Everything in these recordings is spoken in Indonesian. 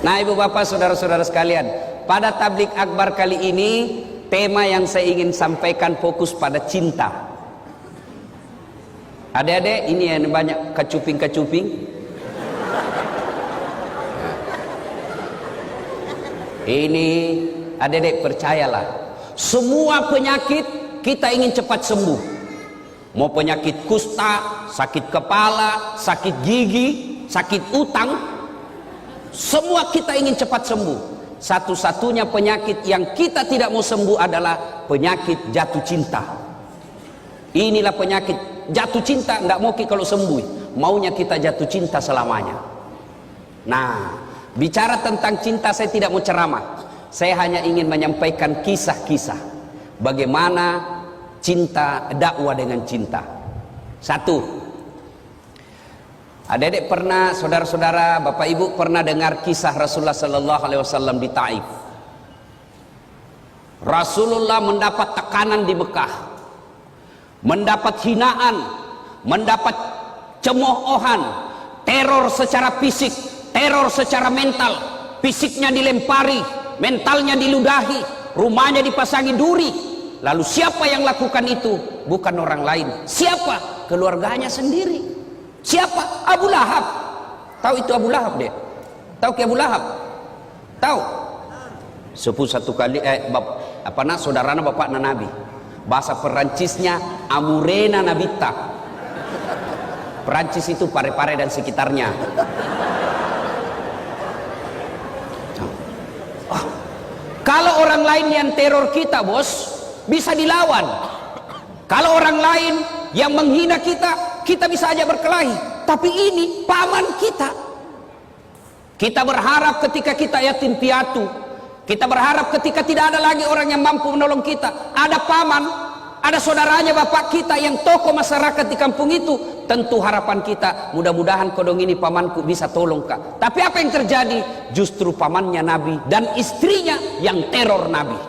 Nah, ibu bapak, saudara-saudara sekalian, pada tablik akbar kali ini tema yang saya ingin sampaikan fokus pada cinta. Adik-adik, ini yang banyak kecuping-kecuping. Ini adik-adik, percayalah, semua penyakit kita ingin cepat sembuh. Mau penyakit kusta, sakit kepala, sakit gigi, sakit utang, semua kita ingin cepat sembuh. Satu-satunya penyakit yang kita tidak mau sembuh adalah penyakit jatuh cinta. Inilah penyakit jatuh cinta. Nggak mau kalau sembuh, maunya kita jatuh cinta selamanya. Nah, bicara tentang cinta saya tidak mau ceramah. Saya hanya ingin menyampaikan kisah-kisah bagaimana cinta, dakwah dengan cinta. Satu, adik-adik pernah, saudara-saudara, bapak ibu pernah dengar kisah Rasulullah Sallallahu Alaihi Wasallam di Taif. Rasulullah mendapat tekanan di Mekah, mendapat hinaan, mendapat cemoohan, teror secara fisik, teror secara mental. Fisiknya dilempari, mentalnya diludahi, rumahnya dipasangi duri. Lalu siapa yang lakukan itu? Bukan orang lain. Siapa? Keluarganya sendiri. Siapa? Abu Lahab. Tahu itu Abu Lahab deh? Tahu ke Abu Lahab? Tahu? Sepuh satu kali saudarana bapak Nabi. Bahasa Perancisnya Amurena Nabita. Perancis itu Pare-Pare dan sekitarnya. Kalau orang lain yang teror kita, bos, bisa dilawan. Kalau orang lain yang menghina kita, kita bisa aja berkelahi. Tapi ini paman kita. Kita berharap ketika kita yatim piatu, kita berharap ketika tidak ada lagi orang yang mampu menolong kita, ada paman, ada saudaranya bapak kita yang tokoh masyarakat di kampung itu. Tentu harapan kita, mudah-mudahan kodong ini pamanku bisa tolong kak. Tapi apa yang terjadi? Justru pamannya Nabi dan istrinya yang teror Nabi.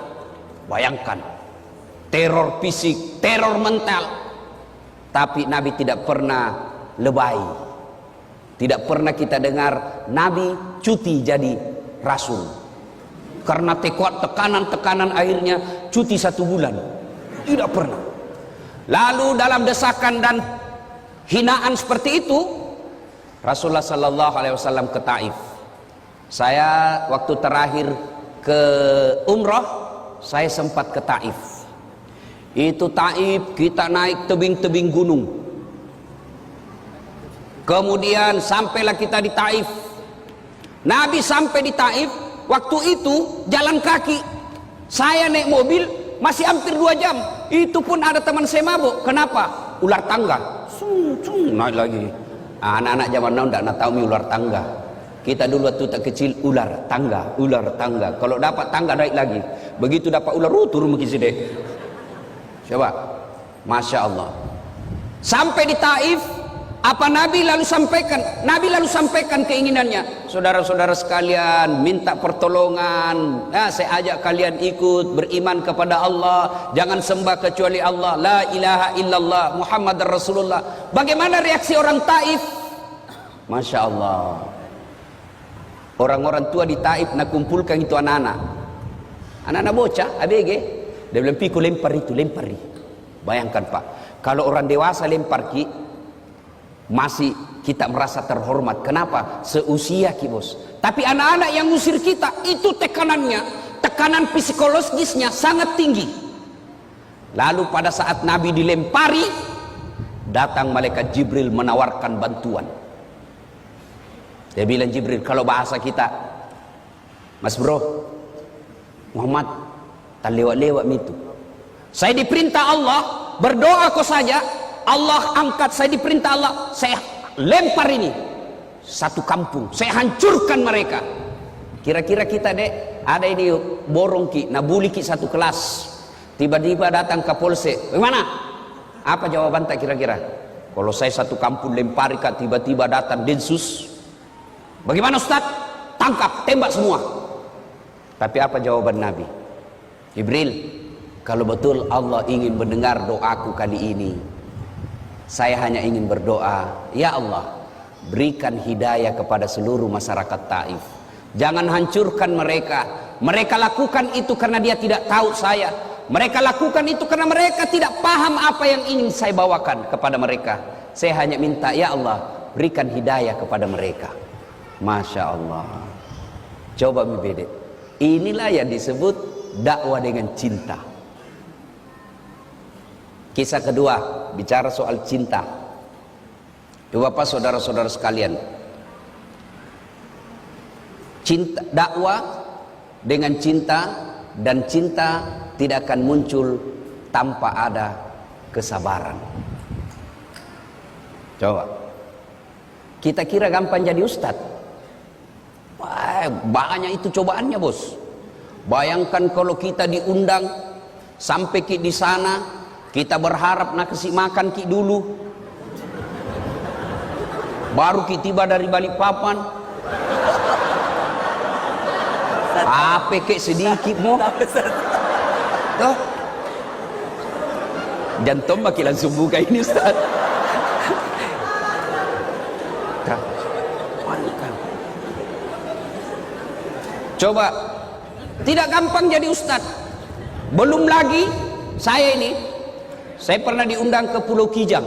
Bayangkan, teror fisik, teror mental. Tapi Nabi tidak pernah lebay. Tidak pernah kita dengar Nabi cuti jadi rasul. Karena tekanan-tekanan akhirnya cuti 1 bulan. Tidak pernah. Lalu dalam desakan dan hinaan seperti itu, Rasulullah Sallallahu Alaihi Wasallam ke Taif. Saya waktu terakhir ke umrah, saya sempat ke Taif. Itu Taif, kita naik tebing-tebing gunung. Kemudian sampailah kita di Taif. Nabi sampai di Taif, waktu itu jalan kaki. Saya naik mobil masih hampir 2 jam. Itu pun ada teman saya mabuk. Kenapa? Ular tangga. Naik lagi. Anak-anak zaman now tidak tahu ular tangga. Kita dulu waktu tak kecil ular tangga, ular tangga. Kalau dapat tangga naik lagi. Begitu dapat ular turun begitu deh. Coba, masya Allah. Sampai di Taif, apa Nabi lalu sampaikan? Nabi lalu sampaikan keinginannya. Saudara-saudara sekalian, minta pertolongan. Saya ajak kalian ikut beriman kepada Allah. Jangan sembah kecuali Allah. La ilaha illallah Muhammad Rasulullah. Bagaimana reaksi orang Taif? Masya Allah. Orang-orang tua di Taif nak kumpulkan itu anak-anak. Anak-anak bocah, ABG. Dia bilang, "Piku lempar itu, lempari." Bayangkan Pak, kalau orang dewasa lempar ki, masih kita merasa terhormat. Kenapa? Seusia ki bos. Tapi anak-anak yang ngusir kita, itu tekanannya, tekanan psikologisnya sangat tinggi. Lalu pada saat Nabi dilempari, datang malaikat Jibril menawarkan bantuan. Dia bilang, Jibril, kalau bahasa kita, Mas bro, Muhammad tak lewat-lewat itu. Saya diperintah Allah, berdoa kau saja, Allah angkat. Saya diperintah Allah, saya lempar ini 1 kampung, saya hancurkan mereka. Kira-kira kita dek, ada ini borong ki, nabuli ki 1 kelas. Tiba-tiba datang ke polsek. Bagaimana? Apa jawaban tak kira-kira? Kalau saya 1 kampung lempari kak, tiba-tiba datang Densus. Bagaimana Ustaz? Tangkap, tembak semua. Tapi apa jawaban Nabi? Jibril, kalau betul Allah ingin mendengar doaku kali ini, saya hanya ingin berdoa, ya Allah, berikan hidayah kepada seluruh masyarakat Taif. Jangan hancurkan mereka. Mereka lakukan itu karena dia tidak tahu saya. Mereka lakukan itu karena mereka tidak paham apa yang ingin saya bawakan kepada mereka. Saya hanya minta, ya Allah, berikan hidayah kepada mereka. Masya Allah. Coba membeda. Inilah yang disebut dakwah dengan cinta. Kisah kedua, bicara soal cinta. Bapak saudara-saudara sekalian, cinta, dakwah dengan cinta, dan cinta tidak akan muncul tanpa ada kesabaran. Coba, kita kira gampang jadi ustadz. Wah, banyak itu cobaannya bos. Bayangkan kalau kita diundang sampai di sana, kita berharap nak kasih makan dulu, baru kita tiba dari Balikpapan. Apa sedikit mau? Tuh, jantung makin langsung buka ini Ustaz. Coba, tidak gampang jadi ustaz. Belum lagi saya pernah diundang ke Pulau Kijang.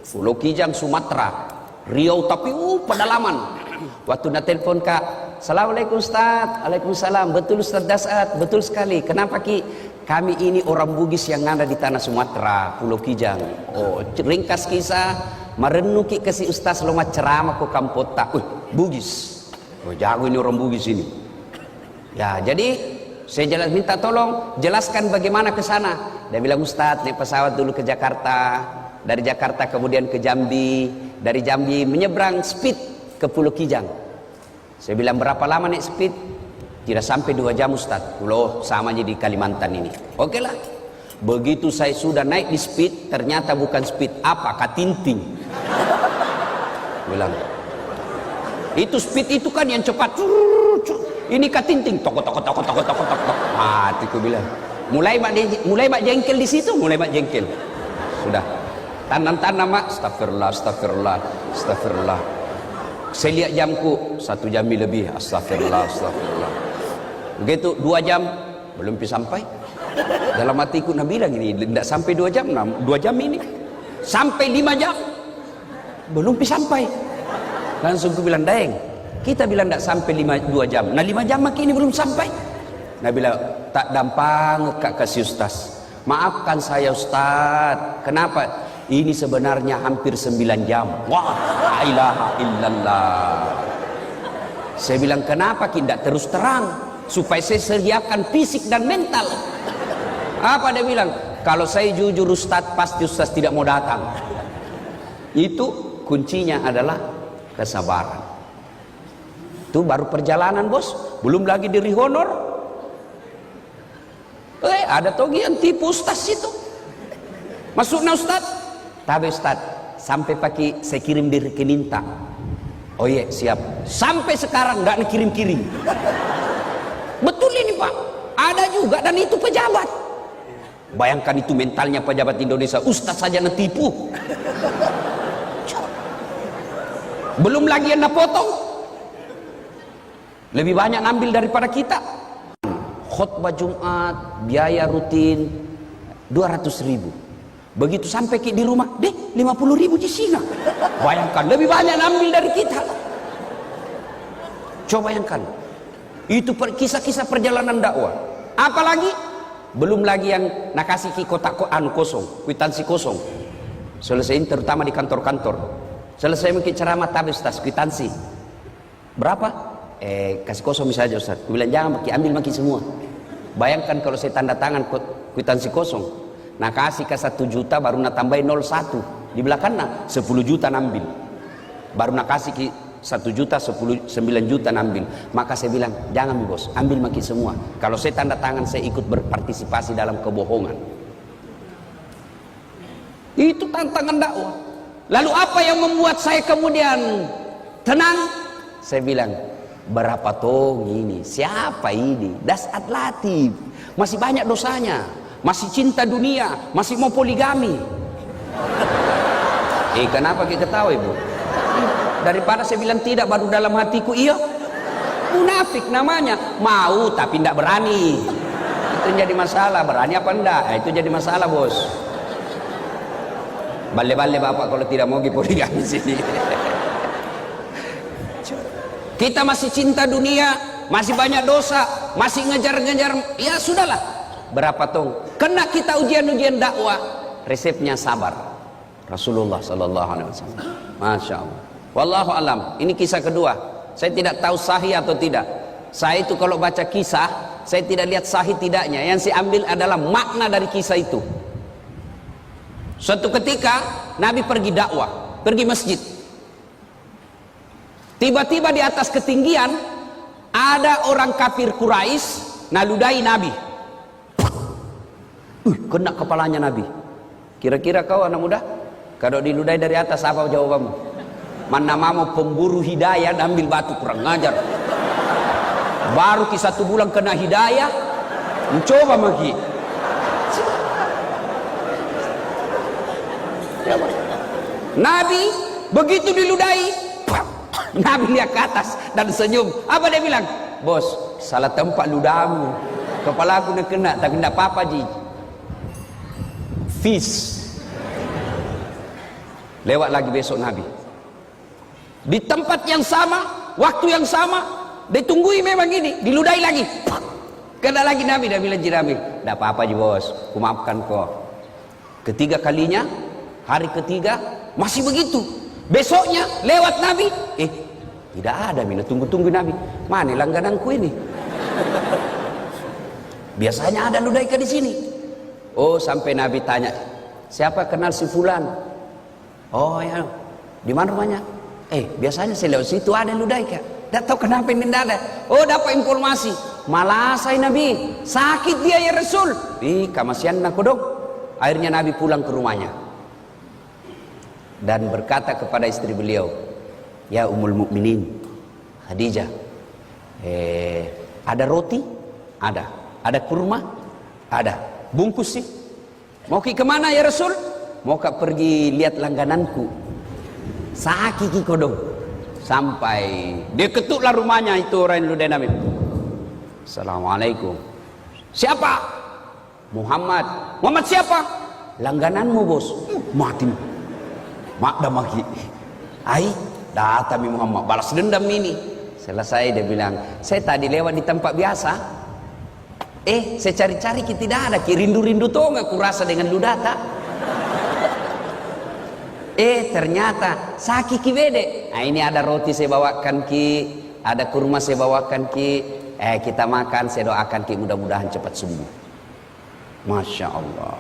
Pulau Kijang Sumatera, Riau, tapi pedalaman. Waktu nak telepon Kak, Assalamualaikum Ustaz. Waalaikumsalam. Betul Ustaz Dasat, betul sekali. Kenapa Ki? Kami ini orang Bugis yang ada di tanah Sumatera, Pulau Kijang. Oh, ringkas kisah, merenung Ki kasih Ustaz loma ceramah ke Kampota. Bugis. Oh, jago ini orang Bugis ini. Ya, jadi saya minta tolong jelaskan bagaimana ke sana. Dia bilang, Ustaz, naik pesawat dulu ke Jakarta, dari Jakarta kemudian ke Jambi, dari Jambi menyeberang speed ke Pulau Kijang. Saya bilang, berapa lama naik speed? Tidak sampai 2 jam Ustaz. Loh, sama aja di Kalimantan ini. Oke lah. Begitu saya sudah naik di speed, ternyata bukan speed, apa? Katinting. Bilang, itu speed itu kan yang cepat. Ini katinting. Tok. Mati ku bilang. Mulai mak jengkel di situ, mulai mak jengkel. Sudah. Tanam mak. Astagfirullah. Saya lihat jamku 1 jam lebih. Astagfirullah. Begitu 2 jam belum sampai. Dalam hatiku nak bilang ini tidak sampai 2 jam, 2 jam ini sampai 5 jam belum sampai. Langsung aku bilang, Daeng, kita bilang tidak sampai 2 jam. Nah 5 jam makin ini belum sampai. Nah bilang, tak dampang kak kasih Ustaz. Maafkan saya Ustaz. Kenapa? Ini sebenarnya hampir 9 jam. Wah, la ilaha illallah. Saya bilang, kenapa tidak terus terang? Supaya saya sediakan fisik dan mental. Apa dia bilang? Kalau saya jujur Ustaz, pasti Ustaz tidak mau datang. Itu kuncinya adalah kesabaran. Itu baru perjalanan bos, belum lagi diri honor. Ada togi yang tipu Ustaz itu. Masuknya Ustaz, tapi Ustaz sampai pagi saya kirim di rekening tak. Oh iya siap. Sampai sekarang nggak kirim-kirim. Betul ini Pak, ada juga dan itu pejabat. Bayangkan itu mentalnya pejabat Indonesia. Ustaz saja netipu. Belum lagi yang potong, lebih banyak ngambil daripada kita. Khutbah Jumat biaya rutin 200.000. Begitu sampai di rumah, 50.000 di sini. Bayangkan lebih banyak ngambil dari kita. Coba bayangkan, itu kisah-kisah perjalanan dakwah. Apalagi belum lagi yang nak kasih kotak kosong, kwitansi kosong. Selesai terutama di kantor-kantor. Selesai mungkin ceramah tapi Ustaz kwitansi berapa? Kasih kosong misalnya Ustaz. Aku bilang jangan ambil semua. Bayangkan kalau saya tanda tangan kwitansi kosong, nah kasih ke 1 juta baru nak tambahin 01 di belakangnya 10 juta nambil. Baru nak kasih ke 1 juta 9 juta nambil. Maka saya bilang jangan bos, ambil semua. Kalau saya tanda tangan saya ikut berpartisipasi dalam kebohongan. Itu tantangan dakwah. Lalu apa yang membuat saya kemudian tenang? Saya bilang, berapa tong ini? Siapa ini? Dasat Latif. Masih banyak dosanya. Masih cinta dunia. Masih mau poligami. Kenapa kita ketawa ibu? Daripada saya bilang tidak, baru dalam hatiku iya. munafik namanya. Mau tapi tidak berani. Itu jadi masalah. Berani apa enggak? Itu jadi masalah, bos. Bale-bale bapak kalau tidak mau poligami sini. Kita masih cinta dunia, masih banyak dosa, masih ngejar-ngejar. Ya sudahlah. Berapa tong? Kena kita ujian-ujian dakwah. Resepnya sabar. Rasulullah sallallahu alaihi wasallam. Masya Allah. Wallahu alam. Ini kisah kedua. Saya tidak tahu sahih atau tidak. Saya itu kalau baca kisah, saya tidak lihat sahih tidaknya. Yang saya ambil adalah makna dari kisah itu. Suatu ketika Nabi pergi dakwah, pergi masjid. Tiba-tiba di atas ketinggian ada orang kafir Quraisy naludai Nabi. Kena kepalanya Nabi. Kira-kira kau anak muda, kalau diludai dari atas apa jawabanmu? Mana mau pemburu hidayah ambil batu, kurang ngajar. Baru kisah 1 bulan kena hidayah, mencoba lagi. Nabi begitu diludai, Nabi lihat ke atas dan senyum. Apa dia bilang? Bos, salah tempat ludamu. Kepala aku nak kena, tapi tidak apa-apa ji. Fish. Lewat lagi besok Nabi. Di tempat yang sama, waktu yang sama, ditunggui memang ini, diludai lagi. Kena lagi Nabi, dia bilang Nabi, tidak apa-apa ji bos, aku maafkan kau. Ketiga kalinya, hari ketiga masih begitu. Besoknya lewat Nabi, tidak ada, mina tunggu-tunggu Nabi. Mana langgananku ini? Biasanya ada ludaika di sini. Oh, sampai Nabi tanya, siapa kenal si fulan? Oh ya, di mana rumahnya? Biasanya saya lewat situ ada ludaika. Tidak tahu kenapa ini tidak ada. Oh, dapat informasi. Malah saya Nabi, sakit dia ya Rasul. Kamasian aku dong. Akhirnya Nabi pulang ke rumahnya dan berkata kepada istri beliau, ya Ummul Mukminin Khadijah, ada roti? Ada. Ada kurma? Ada. Bungkus sih. Mau ke kemana ya Rasul? Mau pergi lihat langgananku. Sakiki kodong. Sampai dia ketuklah rumahnya itu orang yang ludai Nabi. Assalamualaikum. Siapa? Muhammad. Muhammad siapa? Langgananmu bos. Mati. Mak dah maki. Datang Muhammad balas dendam ini. Selesai dia bilang, saya tadi lewat di tempat biasa. Saya cari-cari kita tidak ada. Rindu-rindu tuh nggak kurasa dengan ludata. Ternyata sakiki bede. Nah, ini ada roti saya bawakan ki, ada kurma saya bawakan ki. Kita makan, saya doakan ki mudah-mudahan cepat sembuh. Masya Allah.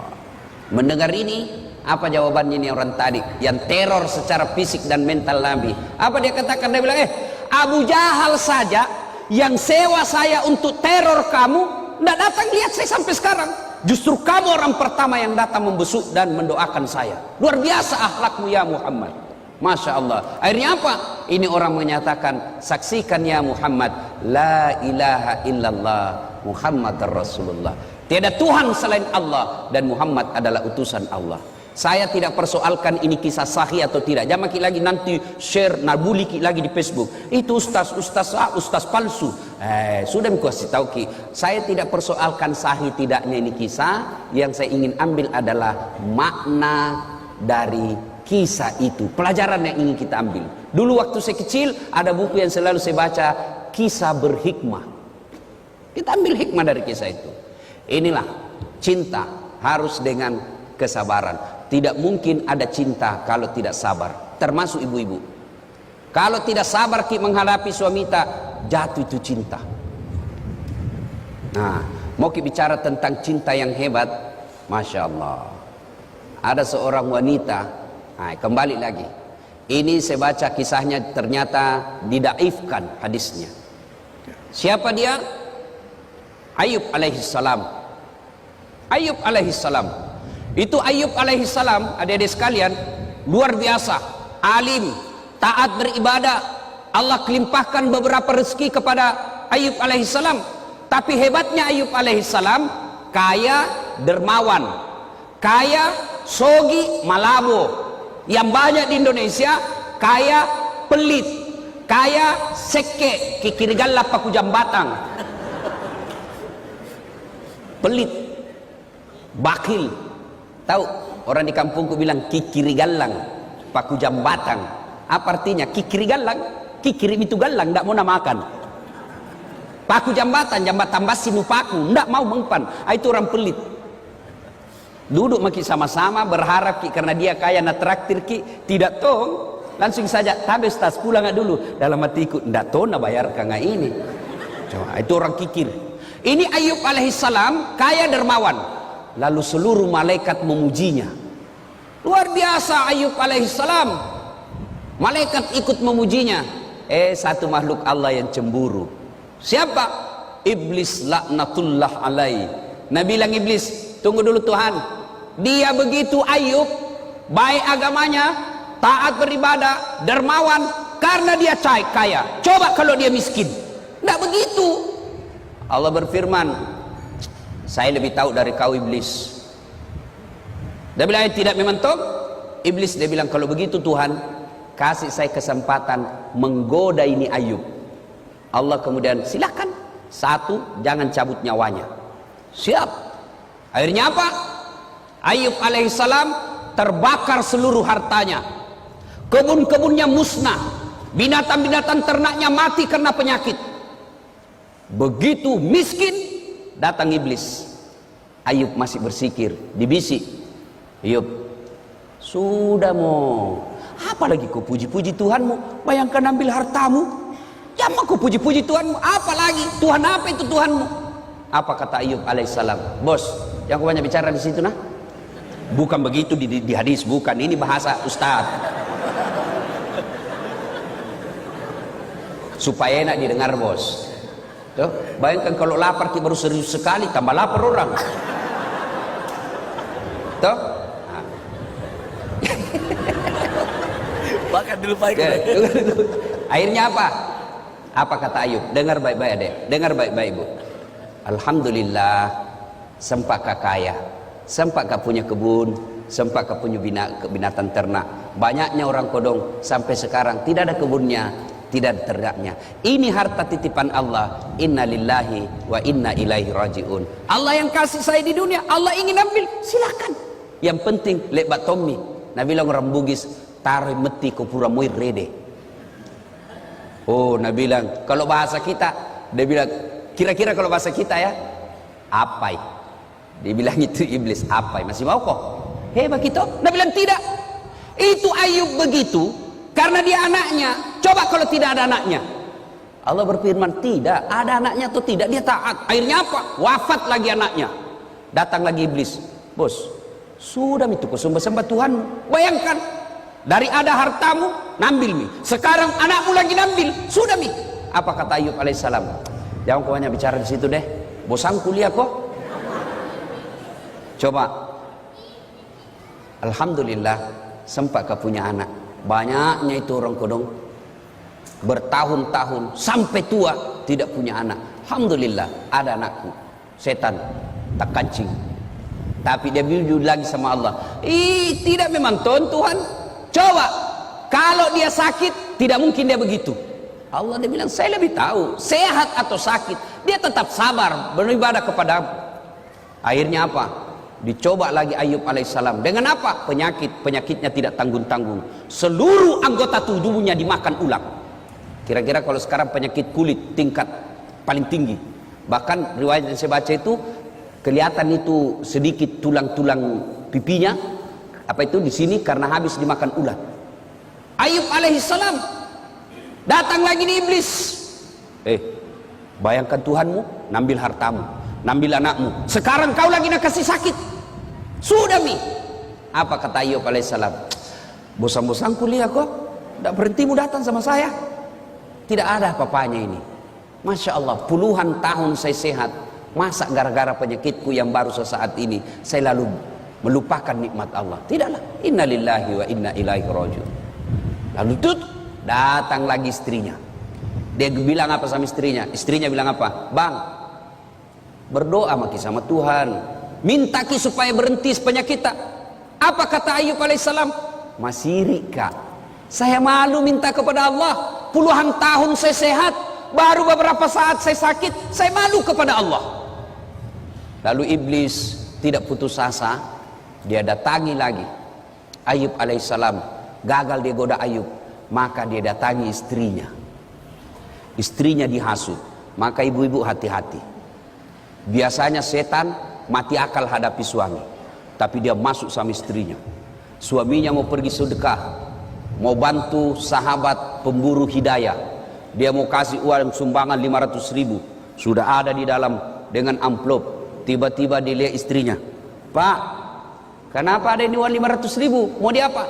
Mendengar ini, apa jawabannya ini orang tadi yang teror secara fisik dan mental Nabi? Apa dia katakan? Dia bilang, Abu Jahal saja yang sewa saya untuk teror kamu, tidak datang lihat saya sampai sekarang. Justru kamu orang pertama yang datang membesuk dan mendoakan saya. Luar biasa akhlakmu ya Muhammad. Masya Allah. Akhirnya apa? Ini orang menyatakan, saksikan ya Muhammad, la ilaha illallah Muhammad Rasulullah. Tiada Tuhan selain Allah dan Muhammad adalah utusan Allah. Saya tidak persoalkan ini kisah sahih atau tidak. Jangan lagi nanti share nabuli lagi di Facebook. Itu ustaz palsu. Sudah aku kasih tahu ki. Saya tidak persoalkan sahih tidaknya ini kisah. Yang saya ingin ambil adalah makna dari kisah itu. Pelajaran yang ingin kita ambil. Dulu waktu saya kecil ada buku yang selalu saya baca, kisah berhikmah. Kita ambil hikmah dari kisah itu. Inilah cinta harus dengan kesabaran. Tidak mungkin ada cinta kalau tidak sabar. Termasuk ibu-ibu. Kalau tidak sabar menghadapi suami kita, jatuh itu cinta. Nah, mau bicara tentang cinta yang hebat, Masya Allah. Ada seorang wanita, kembali lagi. Ini saya baca kisahnya, ternyata didaifkan hadisnya. Siapa dia? Ayub alaihissalam. Ayub alaihissalam. Itu Ayub alaihissalam, adik-adik sekalian, luar biasa, alim, taat beribadah. Allah kelimpahkan beberapa rezeki kepada Ayub alaihissalam. Tapi hebatnya Ayub alaihissalam, kaya dermawan, kaya sogi malabo. Yang banyak di Indonesia, kaya pelit. kaya seke kikirigalla paku jambatang, pelit, bakil. Tahu orang di kampungku bilang kikirigallang paku jambatang. Apa artinya kikirigallang? Kikirim itu galang, tidak mau namakan. Paku jambatan, jambatan basi paku, tidak mau mempan. Itu orang pelit. Duduk maki sama-sama berharap ki karena dia kaya na traktir ki, tidak tong. Langsung saja tabes tas pulang dulu. Dalam hatiku ndak tahu na bayar ka ini. Coba itu orang kikir. Ini Ayub alaihissalam kaya dermawan. Lalu seluruh malaikat memujinya. Luar biasa Ayub alaihissalam. Malaikat ikut memujinya. Satu makhluk Allah yang cemburu. Siapa? Iblis laknatullah alaihi. Nabi bilang Iblis, tunggu dulu Tuhan. Dia begitu Ayub, baik agamanya, taat beribadah, dermawan, karena dia kaya. Coba kalau dia miskin. Tidak begitu. Allah berfirman, saya lebih tahu dari kau Iblis. Dia bilang tidak mementok. Iblis dia bilang kalau begitu Tuhan, kasih saya kesempatan menggoda ini Ayub. Allah kemudian silakan. Satu, jangan cabut nyawanya. Siap. Akhirnya apa? Ayub alaihissalam terbakar seluruh hartanya. Kebun-kebunnya musnah. Binatang-binatang ternaknya mati karena penyakit. Begitu miskin, datang iblis. Ayub masih bersikir, dibisik. Ayub, sudah mau. Apalagi kau puji-puji Tuhanmu? Bayangkan ambil hartamu. Jangan kau puji-puji Tuhanmu. Apalagi Tuhan apa itu Tuhanmu? Apa kata Ayub alaihissalam? Bos, yang kau banyak bicara di situ nah? Bukan begitu di hadis, bukan. Ini bahasa Ustadz. Supaya enak didengar bos. Tuh, bayangkan kalau lapar kita baru serius sekali, tambah lapar orang. Tuh. Nah. Bahkan dulu baik. Akhirnya apa? Apa kata Ayub? Dengar baik-baik adek. Dengar baik-baik bu. Alhamdulillah, sempat kaya. Sempat kau punya kebun, sempat kau punya binatang ternak. Banyaknya orang kodong sampai sekarang tidak ada kebunnya, tidak ada ternaknya. Ini harta titipan Allah. Inna lillahi wa inna ilaihi rajiun. Allah yang kasih saya di dunia, Allah ingin ambil, silakan. Yang penting lebat Tommy. Nabi bilang orang Bugis, taruh meti ko pura muir rede. Oh, Nabi bilang kalau bahasa kita, dia bilang kira-kira kalau bahasa kita ya, apai. Dia bilang itu iblis, apa masih mau kok? Hebat gitu. Dia bilang tidak. Itu Ayub begitu karena dia anaknya. Coba kalau tidak ada anaknya. Allah berfirman tidak ada anaknya atau tidak, dia taat. Akhirnya apa? Wafat lagi anaknya. Datang lagi iblis. Bos, sudah itu kau sembah Tuhanmu. Bayangkan dari ada hartamu nambil mi. Sekarang anakmu lagi nambil. Sudah mi. Apa kata Ayub alaihissalam? Jangan kau banyak bicara di situ deh. Bosan kuliah kok. Coba, alhamdulillah sempat kau punya anak. Banyaknya itu orang kodong bertahun-tahun sampai tua tidak punya anak. Alhamdulillah ada anakku. Setan tak kancing. Tapi dia jujur lagi sama Allah. Tidak memang Tuhan. Coba kalau dia sakit tidak mungkin dia begitu. Allah dia bilang saya lebih tahu sehat atau sakit. Dia tetap sabar beribadah kepada aku. Akhirnya apa? Dicoba lagi Ayub alaihissalam dengan apa? Penyakitnya tidak tanggung-tanggung. Seluruh anggota tubuhnya dimakan ular. Kira-kira kalau sekarang penyakit kulit tingkat paling tinggi. Bahkan riwayat yang saya baca itu kelihatan itu sedikit tulang-tulang pipinya apa itu di sini karena habis dimakan ular. Ayub alaihissalam datang lagi di iblis. Bayangkan Tuhanmu nambil hartamu, nambil anakmu. Sekarang kau lagi nak kasih sakit. Sudah mi. Apa kata Ayub alaihissalam? Bosan-bosan kuliah kok. Tak berhentimu datang sama saya. Tidak ada apa-apanya ini. Masya Allah, puluhan tahun saya sehat. Masa gara-gara penyakitku yang baru sesaat ini saya lalu melupakan nikmat Allah? Tidaklah. Inna lillahi wa inna ilaihi rajiun. Lalu datang lagi istrinya. Dia bilang apa sama istrinya? Istrinya bilang apa? Bang, berdoa maki sama Tuhan. Minta ki supaya berhenti penyakit kita. Apa kata Ayub alaihissalam? Masih kak, saya malu minta kepada Allah. puluhan tahun saya sehat, baru beberapa saat saya sakit, saya malu kepada Allah. Lalu iblis tidak putus asa, dia datangi lagi Ayub alaihissalam. Gagal dia goda Ayub, maka dia datangi istrinya. Istrinya dihasut. Maka ibu-ibu hati-hati. Biasanya setan mati akal hadapi suami, tapi dia masuk sama istrinya. Suaminya mau pergi sedekah, mau bantu sahabat pemburu hidayah, dia mau kasih uang sumbangan 500.000, sudah ada di dalam dengan amplop. Tiba-tiba dilihat istrinya, "Pak, kenapa ada ini uang 500.000? Mau diapa?"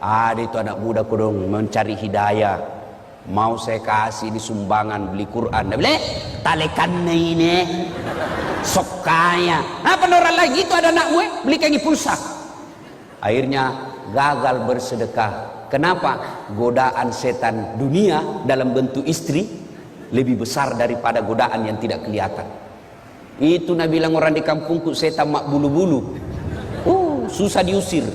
"Ada itu anak muda kodong mencari hidayah, mau saya kasih di sumbangan beli Quran." Dia bilang, "Talekan ini sok kaya." Apa orang lain itu ada anak gue beli kangi pulsa. Akhirnya gagal bersedekah. Kenapa? Godaan setan dunia dalam bentuk istri lebih besar daripada godaan yang tidak kelihatan. Itu Nabi bilang orang di kampungku setan mak bulu-bulu. Susah diusir.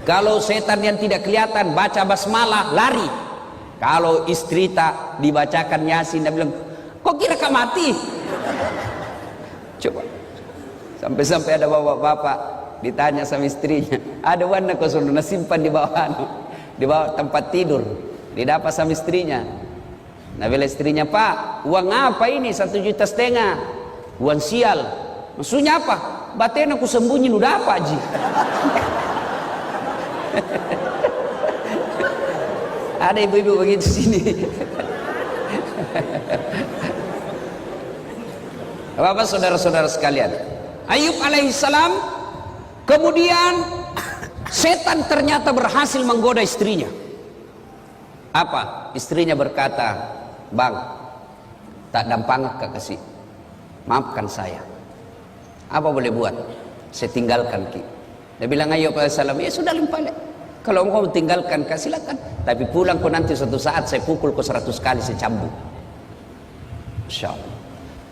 Kalau setan yang tidak kelihatan baca basmalah lari. Kalau istri tak dibacakan Yasin, dia bilang, "Kok kira kau mati?" Coba. Sampai-sampai ada bapak-bapak ditanya sama istrinya, "Ada warna kau suruh simpan di bawah tempat tidur." Didapat sama istrinya. Nah, bila istrinya, "Pak, uang apa ini? 1,5 juta. Uang sial." "Maksudnya apa?" "Baten aku sembunyi udah apa Ji." Ada ibu-ibu begitu sini. Bapak saudara-saudara sekalian, Ayub alaihissalam kemudian setan ternyata berhasil menggoda istrinya. Apa? Istrinya berkata, "Bang, tak dampang kasih, maafkan saya. Apa boleh buat? Saya tinggalkan ki." Dia bilang Ayub alaihissalam, "Ya sudah limpah. Kalau engkau tinggalkan kau silakan. Tapi pulang kau nanti suatu saat saya pukul kau 100 kali saya cambuk." Masya Allah.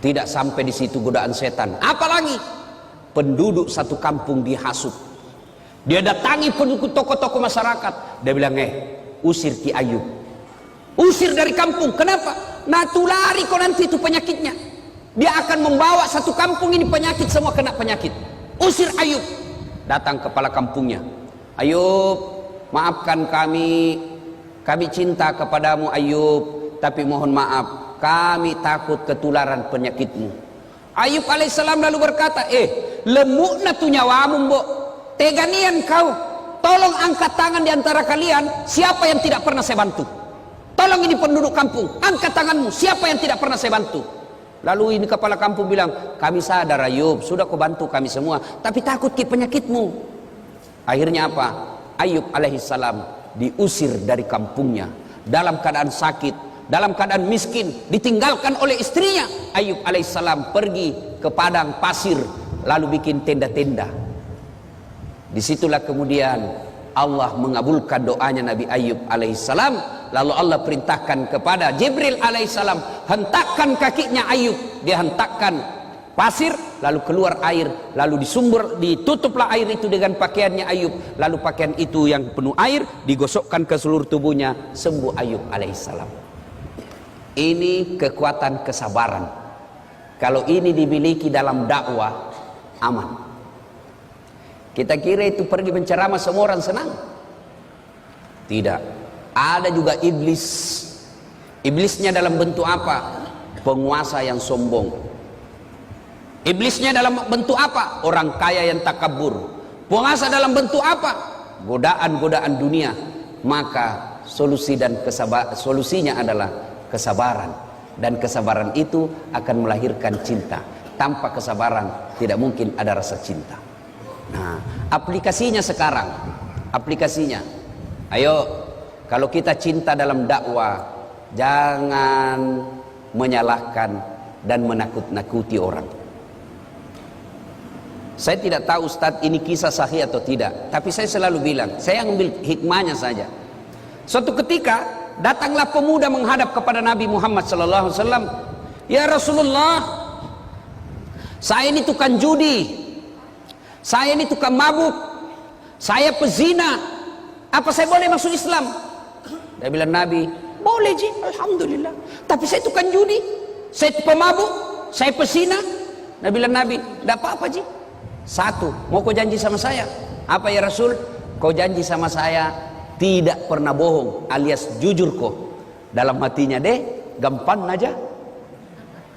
Tidak sampai di situ godaan setan. Apalagi penduduk satu kampung dihasut. Dia datangi penduduk tokoh-tokoh masyarakat. Dia bilang, "Usir Ki Ayub. Usir dari kampung." Kenapa? Natulari kau nanti itu penyakitnya. Dia akan membawa satu kampung ini penyakit, semua kena penyakit. Usir Ayub. Datang kepala kampungnya. "Ayub, maafkan kami cinta kepadamu Ayub, tapi mohon maaf, kami takut ketularan penyakitmu." Ayub alaihissalam lalu berkata, "Lemukna tu nyawamu mbok, teganian kau, tolong angkat tangan di antara kalian, siapa yang tidak pernah saya bantu? Tolong ini penduduk kampung, angkat tanganmu, siapa yang tidak pernah saya bantu?" Lalu ini kepala kampung bilang, "Kami sadar Ayub, sudah kau bantu kami semua, tapi takut ke penyakitmu." Akhirnya apa? Ayub alaihissalam diusir dari kampungnya dalam keadaan sakit, dalam keadaan miskin, ditinggalkan oleh istrinya. Ayub alaihissalam pergi ke padang pasir lalu bikin tenda-tenda. Disitulah kemudian Allah mengabulkan doanya Nabi Ayub alaihissalam. Lalu Allah perintahkan kepada Jibril alaihissalam, hentakkan kakinya Ayub. Dia hentakkan pasir, lalu keluar air, lalu ditutuplah air itu dengan pakaiannya Ayub. Lalu pakaian itu yang penuh air digosokkan ke seluruh tubuhnya, sembuh Ayub alaihissalam. Ini kekuatan kesabaran. Kalau ini dimiliki dalam dakwah, aman. Kita kira itu pergi menceramah semua orang senang. Tidak. Ada juga iblis. Iblisnya dalam bentuk apa? Penguasa yang sombong. Iblisnya dalam bentuk apa? Orang kaya yang takabur. Penguasa dalam bentuk apa? Godaan-godaan dunia. Maka solusinya adalah kesabaran. Dan kesabaran itu akan melahirkan cinta. Tanpa kesabaran tidak mungkin ada rasa cinta. Nah, aplikasinya sekarang. Aplikasinya. Ayo, kalau kita cinta dalam dakwah, jangan menyalahkan dan menakut-nakuti orang. Saya tidak tahu Ustadz ini kisah sahih atau tidak, tapi saya selalu bilang, saya ambil hikmahnya saja. Suatu ketika datanglah pemuda menghadap kepada Nabi Muhammad SAW. "Ya Rasulullah, saya ini tukang judi, saya ini tukang mabuk, saya pezina, apa saya boleh masuk Islam?" Dia bilang, "Nabi, Boleh Ji, alhamdulillah. Tapi saya tukang judi, saya pemabuk, saya pesina. Nabi bilang, Nabi, tidak apa-apa Ji. Satu, mau kau janji sama saya? Apa ya Rasul? Kau janji sama saya tidak pernah bohong, alias jujur kau. Dalam hatinya deh, gampang aja.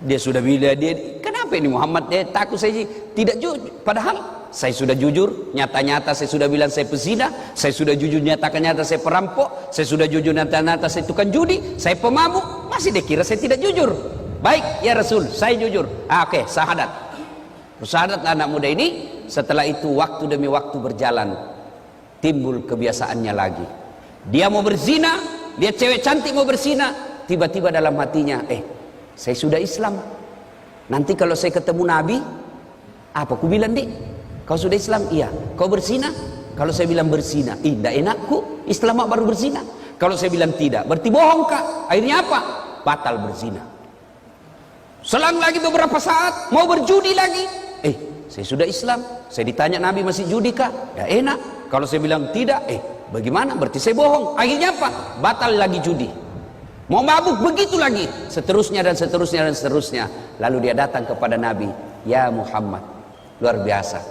Dia sudah bilang, dia kenapa ini Muhammad dia takut saya Ji? Tidak jujur. Padahal saya sudah jujur, nyata-nyata saya sudah bilang saya pezina, saya sudah jujur nyata-nyata saya perampok, saya sudah jujur nyata-nyata saya tukang judi, saya pemabuk, masih dia kira saya tidak jujur. Baik ya Rasul, saya jujur. Oke, syahadat. Syahadat anak muda ini. Setelah itu waktu demi waktu berjalan, timbul kebiasaannya lagi. Dia mau berzina, dia cewek cantik mau berzina, tiba-tiba dalam hatinya, saya sudah Islam. Nanti kalau saya ketemu Nabi, apa ku bilang dik? Kau sudah Islam? Iya. Kau berzina? Kalau saya bilang berzina, tidak enakku, Islam baru berzina. Kalau saya bilang tidak, berarti bohong kak. Akhirnya apa? Batal berzina. Selang lagi beberapa saat, mau berjudi lagi. Saya sudah Islam. Saya ditanya Nabi masih judi kak? Tidak enak. Kalau saya bilang tidak, bagaimana? Berarti saya bohong. Akhirnya apa? Batal lagi judi. Mau mabuk begitu lagi. Seterusnya dan seterusnya dan seterusnya. Lalu dia datang kepada Nabi. Ya Muhammad. Luar biasa.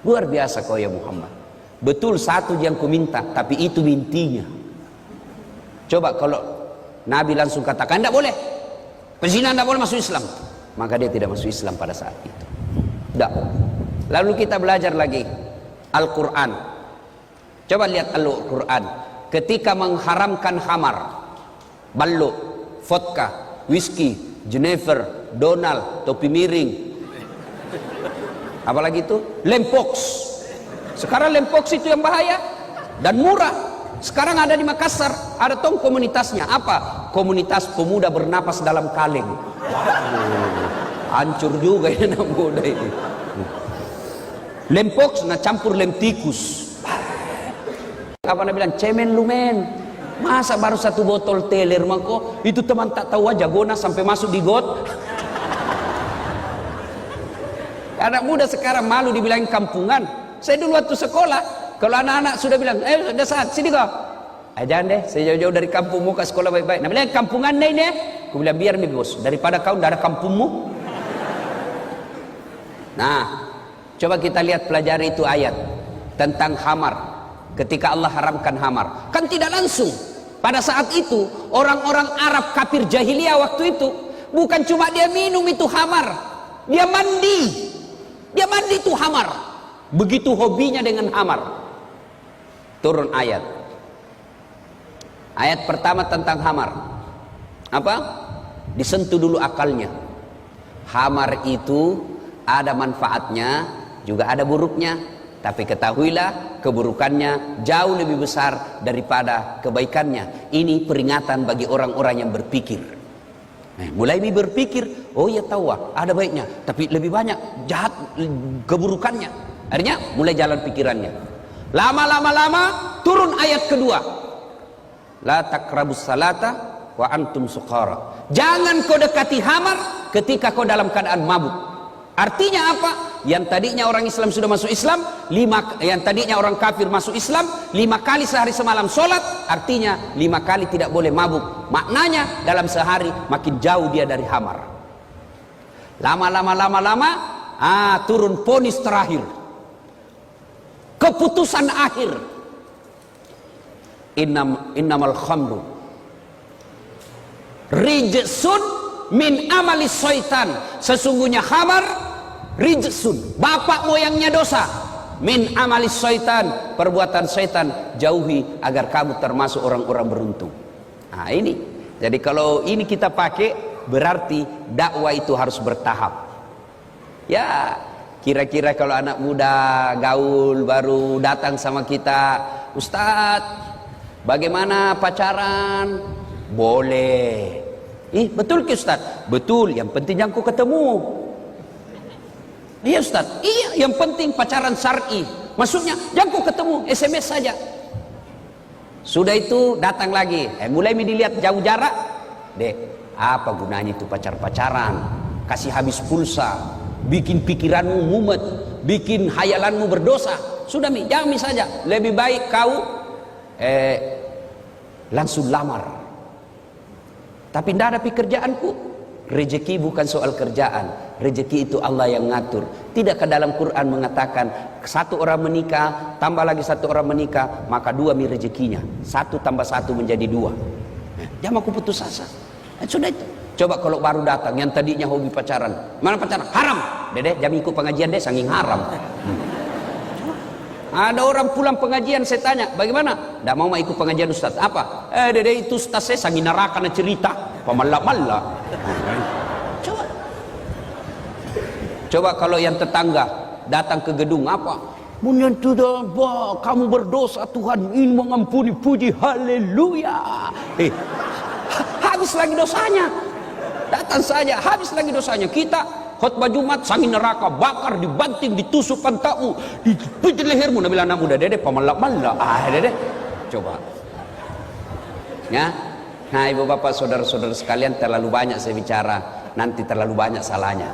Luar biasa kau ya Muhammad. Betul satu yang ku minta, tapi itu intinya. Coba kalau Nabi langsung katakan tidak boleh, pezina tidak boleh masuk Islam, maka dia tidak masuk Islam pada saat itu. Tidak. Lalu kita belajar lagi Al-Quran. Coba lihat Al-Quran. Ketika mengharamkan khamar, ballo, vodka, whisky, Jennifer, Donald, topi miring, apalagi itu lempox. Sekarang lempox itu yang bahaya dan murah. Sekarang ada di Makassar, ada tong komunitasnya. Apa? Komunitas pemuda bernapas dalam kaleng. Hancur juga ya anak muda ini. Lempox na campur lem tikus. Apa nak bilang? Cemen lumen. Masa baru satu botol teler mako itu teman tak tahu aja gona sampai masuk di got. Anak muda sekarang malu dibilang kampungan. Saya dulu waktu sekolah, kalau anak-anak sudah bilang, udah saat sini kau. Jangan deh, saya jauh-jauh dari kampung, mau ke sekolah baik-baik. Nah, bilang kampungan deh ini. Aku bilang biar nih bos, daripada kau tidak ada kampungmu. Nah, coba kita lihat pelajari itu ayat tentang khamar. Ketika Allah haramkan khamar, kan tidak langsung. Pada saat itu orang-orang Arab kafir jahiliyah waktu itu bukan cuma dia minum itu khamar, dia mandi. Dia mandi itu khamar. Begitu hobinya dengan khamar. Turun ayat. Ayat pertama tentang khamar. Apa? Disentuh dulu akalnya. Khamar itu ada manfaatnya, juga ada buruknya. Tapi ketahuilah keburukannya jauh lebih besar daripada kebaikannya. Ini peringatan bagi orang-orang yang berpikir. Mulai berpikir, oh ya tahu ada baiknya, tapi lebih banyak jahat keburukannya. Akhirnya mulai jalan pikirannya. Lama turun ayat kedua. La taqrabus salata wa antum suqara. Jangan kau dekati khamar ketika kau dalam keadaan mabuk. Artinya apa? Yang tadinya orang Islam sudah masuk Islam, yang tadinya orang kafir masuk Islam, 5 kali sehari semalam sholat, artinya 5 kali tidak boleh mabuk. Maknanya dalam sehari makin jauh dia dari khamar. Lama, turun ponis terakhir, keputusan akhir. Innamal khamru rijsun min amali syaitan. Sesungguhnya khamar rijsun, bapak moyangnya dosa. Min amali syaitan, perbuatan syaitan, jauhi agar kamu termasuk orang-orang beruntung. Nah ini, jadi kalau ini kita pakai, berarti dakwah itu harus bertahap. Ya kira-kira kalau anak muda gaul baru datang sama kita, Ustadz bagaimana pacaran? Boleh. Betul ke Ustadz? Betul, yang penting jangan kau ketemu. Iya Ustaz, iya yang penting pacaran syar'i. Maksudnya jangan kau ketemu, SMS saja. Sudah itu datang lagi, mulai dilihat jauh jarak. Dek, apa gunanya itu pacaran? Kasih habis pulsa, bikin pikiranmu mumet, bikin hayalanmu berdosa. Sudah jangan saja. Lebih baik kau langsung lamar. Tapi tidak ada pekerjaanku. Rezeki bukan soal kerjaan. Rezeki itu Allah yang ngatur. Tidakkah dalam Quran mengatakan satu orang menikah, tambah lagi satu orang menikah, maka dua mi rezekinya. Satu tambah satu menjadi dua. Jangan aku putus asa. Sudah itu. Coba kalau baru datang, yang tadinya hobi pacaran. Mana pacaran? Haram. Dede, jam ikut pengajian deh, sanging haram. Ada orang pulang pengajian, saya tanya, bagaimana? Tidak mau ikut pengajian Ustaz. Apa? Dede itu Ustaz saya sanging neraka na cerita. Pemala-mala. Coba kalau yang tetangga datang ke gedung, apa? Menyentuh doa, kamu berdosa, Tuhan ingin mengampuni, puji haleluya. Habis lagi dosanya. Datang saja, habis lagi dosanya. Kita khutbah Jumat, sangin neraka, bakar, dibanting, ditusuk pantatmu, dipijit lehermu. Nabi anak muda, dede pamalak-malak. Dede, coba. Ya, nah ibu bapak saudara-saudara sekalian, terlalu banyak saya bicara, nanti terlalu banyak salahnya.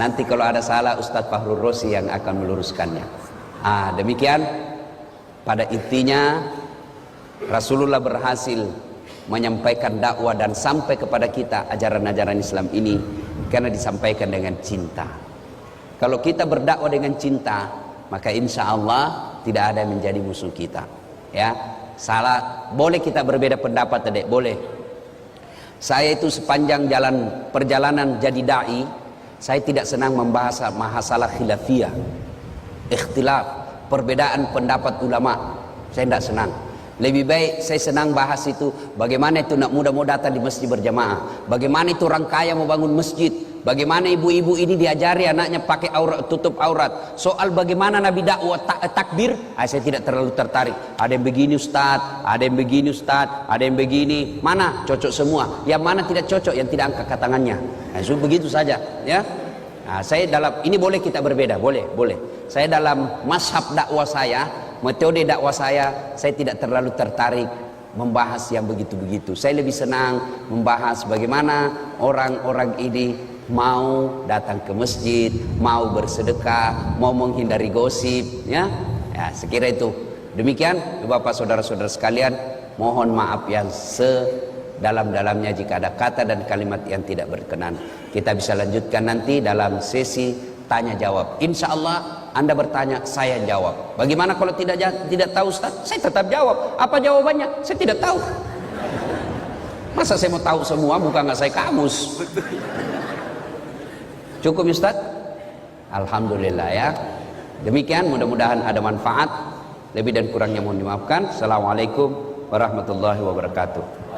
Nanti kalau ada salah, Ustadz Fahrul Rosi yang akan meluruskannya. Demikian, pada intinya Rasulullah berhasil menyampaikan dakwah dan sampai kepada kita ajaran-ajaran Islam ini karena disampaikan dengan cinta. Kalau kita berdakwah dengan cinta, maka insya Allah tidak ada yang menjadi musuh kita. Ya, salah boleh kita berbeda pendapat, Dek, boleh. Saya itu sepanjang perjalanan jadi dai, saya tidak senang membahas masalah khilafiyah, ikhtilaf, perbedaan pendapat ulama. Saya tidak senang. Lebih baik saya senang bahas itu bagaimana itu nak muda mau datang di masjid berjamaah, bagaimana itu orang kaya mau bangun masjid, bagaimana ibu-ibu ini diajari anaknya pakai aurat, tutup aurat. Soal bagaimana Nabi dakwah takbir, saya tidak terlalu tertarik. Ada yang begini Ustaz, ada yang begini Ustaz, ada yang begini. Mana cocok semua? Yang mana tidak cocok, yang tidak angkat tangannya. Begitu saja, ya. Saya dalam ini boleh kita berbeda, boleh. Saya dalam mazhab dakwah saya, metode dakwah saya tidak terlalu tertarik membahas yang begitu-begitu. Saya lebih senang membahas bagaimana orang-orang ini mau datang ke masjid, mau bersedekah, mau menghindari gosip, ya. Sekira itu. Demikian, Bapak saudara-saudara sekalian, mohon maaf yang sedalam-dalamnya jika ada kata dan kalimat yang tidak berkenan. Kita bisa lanjutkan nanti dalam sesi tanya jawab. Insya Allah Anda bertanya, saya jawab. Bagaimana kalau tidak tahu Ustaz? Saya tetap jawab. Apa jawabannya? Saya tidak tahu. Masa saya mau tahu semua, bukan nggak saya kamus. Cukup Ustaz? Alhamdulillah ya. Demikian, mudah-mudahan ada manfaat. Lebih dan kurangnya mohon dimaafkan. Assalamualaikum warahmatullahi wabarakatuh.